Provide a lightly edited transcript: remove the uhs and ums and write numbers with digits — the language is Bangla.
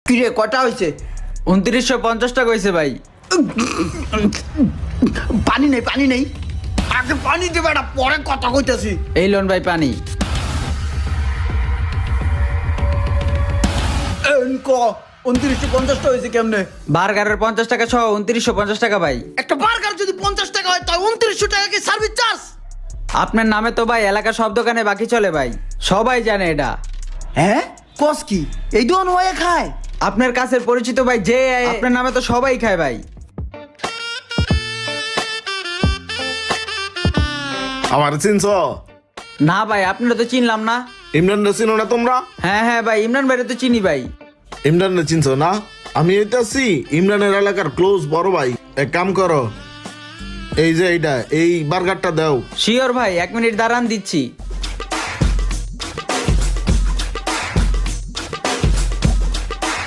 কিরে কটা হয়েছে? 2950 টাকা হয়েছে ভাই। পানি নেই পানি নেই, আগে পানি দেবে না, পরে কথা কইতাছি। এই লোন ভাই পানি। ক 2950 হয়েছে কেমনে? বার্গারের 50 টাকা সহ 2950 টাকা ভাই। একটা বার্গার যদি 50 টাকা হয় তাই 2900 টাকা কি সার্ভিস চার্জ? আপনার নামে তো ভাই এলাকার সব দোকানে বাকি চলে ভাই, সবাই জানে এটা। হ্যাঁ কস কি এই দোকান হয়ে খায়? আপনার কাছের পরিচিত ভাই যে আপনার নামে তো সবাই খায় ভাই। আমার চিনছ? না ভাই আপনারা তো চিনলাম না। ইমরান চিনো না তোমরা? হ্যাঁ হ্যাঁ ভাই, ইমরান ভাইরে তো চিনি ভাই। ইমরান চিনছ না? আমি এইটাছি ইমরানের এলাকার ক্লোজ বড় ভাই। এক কাম করো, এই যে এইটা এই বার্গারটা দাও। শিওর ভাই, 1 মিনিট দাঁড়ান দিচ্ছি।